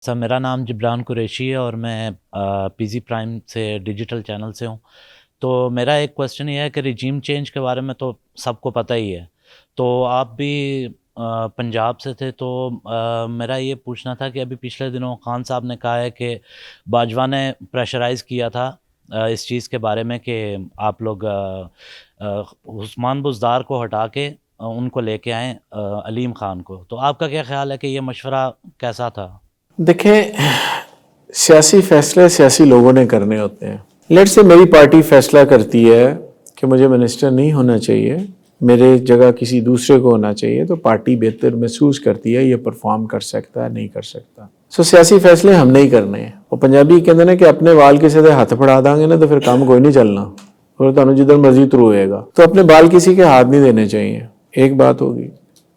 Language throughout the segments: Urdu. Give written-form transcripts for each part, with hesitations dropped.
سر میرا نام جبران قریشی ہے اور میں پی زی پرائم سے ڈیجیٹل چینل سے ہوں. تو میرا ایک کویسچن یہ ہے کہ رجیم چینج کے بارے میں تو سب کو پتہ ہی ہے. تو آپ بھی پنجاب سے تھے، تو میرا یہ پوچھنا تھا کہ ابھی پچھلے دنوں خان صاحب نے کہا ہے کہ باجوہ نے پریشرائز کیا تھا اس چیز کے بارے میں کہ آپ لوگ عثمان بزدار کو ہٹا کے ان کو لے کے آئیں علیم خان کو. تو آپ کا کیا خیال ہے کہ یہ مشورہ کیسا تھا؟ دیکھیں، سیاسی فیصلے سیاسی لوگوں نے کرنے ہوتے ہیں. لیٹ سے میری پارٹی فیصلہ کرتی ہے کہ مجھے منسٹر نہیں ہونا چاہیے، میرے جگہ کسی دوسرے کو ہونا چاہیے، تو پارٹی بہتر محسوس کرتی ہے یہ پرفارم کر سکتا ہے نہیں کر سکتا. سیاسی فیصلے ہم نہیں کرنے ہیں. وہ پنجابی کہتے ہیں کہ اپنے بال کسی سے ہاتھ پڑھا دیں گے نا تو پھر کام کوئی نہیں چلنا، اور تمہیں جدھر مرضی ترو ہوئے گا. تو اپنے بال کسی کے ہاتھ نہیں دینے چاہیے. ایک بات ہوگی.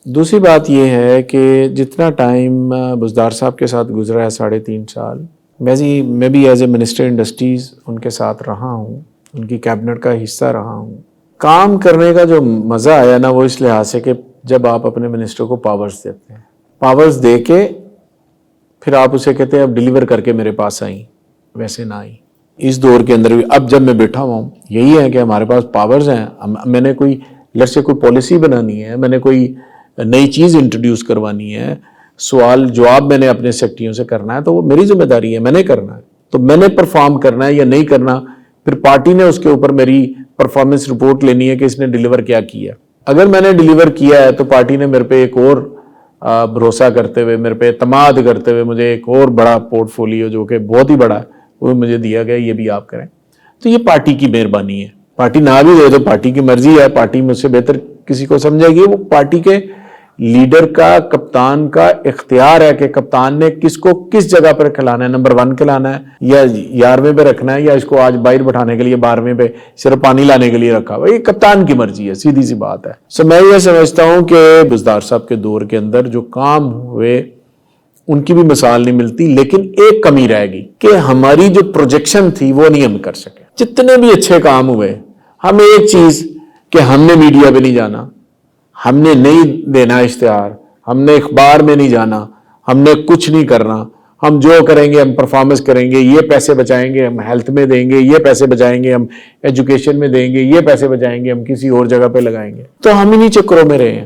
دوسری بات یہ ہے کہ جتنا ٹائم بزدار صاحب کے ساتھ گزرا ہے 3.5 سال، میں بھی ایز اے منسٹر انڈسٹریز ان کے ساتھ رہا ہوں، ان کی کیبنٹ کا حصہ رہا ہوں. کام کرنے کا جو مزہ آیا نا وہ اس لحاظ سے کہ جب آپ اپنے منسٹر کو پاورز دیتے ہیں، پاورز دے کے پھر آپ اسے کہتے ہیں اب ڈیلیور کر کے میرے پاس آئیں، ویسے نہ آئیں. اس دور کے اندر بھی اب جب میں بیٹھا ہوا ہوں یہی ہے کہ ہمارے پاس پاورز ہیں. میں نے کوئی لٹ سے کوئی پالیسی بنانی ہے، میں نے کوئی نئی چیز انٹروڈیوس کروانی ہے، سوال جواب میں نے اپنے سیکٹریوں سے کرنا ہے، تو وہ میری ذمہ داری ہے، میں نے کرنا ہے. تو میں نے پرفارم کرنا ہے یا نہیں کرنا، پھر پارٹی نے اس کے اوپر میری پرفارمنس رپورٹ لینی ہے کہ اس نے ڈیلیور کیا کیا. اگر میں نے ڈیلیور کیا ہے تو پارٹی نے میرے پہ ایک اور بھروسہ کرتے ہوئے، میرے پہ اعتماد کرتے ہوئے مجھے ایک اور بڑا پورٹ فولیو جو کہ بہت ہی بڑا ہے وہ مجھے دیا گیا، یہ بھی آپ کریں. تو یہ پارٹی کی مہربانی ہے. پارٹی نہ بھی دے تو پارٹی کی مرضی ہے، پارٹی مجھ سے بہتر کسی کو سمجھے گی. وہ پارٹی کے لیڈر کا، کپتان کا اختیار ہے کہ کپتان نے کس کو کس جگہ پر کھلانا ہے. نمبر 1 کھلانا ہے یا 11ویں پہ رکھنا ہے، یا اس کو آج باہر بٹھانے کے لیے 12ویں پہ صرف پانی لانے کے لیے رکھا ہوا. یہ کپتان کی مرضی ہے، سیدھی سی بات ہے. میں یہ سمجھتا ہوں کہ بزدار صاحب کے دور کے اندر جو کام ہوئے ان کی بھی مثال نہیں ملتی، لیکن ایک کمی رہ گئی کہ ہماری جو پروجیکشن تھی وہ نہیں ہم کر سکے. جتنے بھی اچھے کام ہوئے، ہم ایک چیز کہ ہم نے میڈیا پہ نہیں جانا، ہم نے نہیں دینا اشتہار، ہم نے اخبار میں نہیں جانا، ہم نے کچھ نہیں کرنا. ہم جو کریں گے ہم پرفارمنس کریں گے، یہ پیسے بچائیں گے ہم ہیلتھ میں دیں گے، یہ پیسے بچائیں گے ہم ایجوکیشن میں دیں گے، یہ پیسے بچائیں گے ہم کسی اور جگہ پہ لگائیں گے. تو ہم انہی چکروں میں رہے ہیں.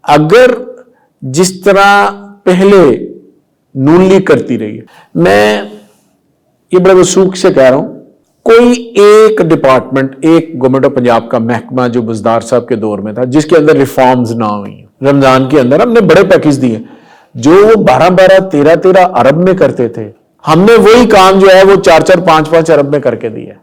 اگر جس طرح پہلے نون لیگ کرتی رہی ہے، میں یہ بڑے وثوق سے کہہ رہا ہوں، کوئی ایک ڈپارٹمنٹ، ایک گورنمنٹ آف پنجاب کا محکمہ جو بزدار صاحب کے دور میں تھا جس کے اندر ریفارمز نہ ہوئی. رمضان کے اندر ہم نے بڑے پیکیج دیے جو وہ 12 13 ارب میں کرتے تھے، ہم نے وہی کام جو ہے وہ 4 5 ارب میں کر کے دیا.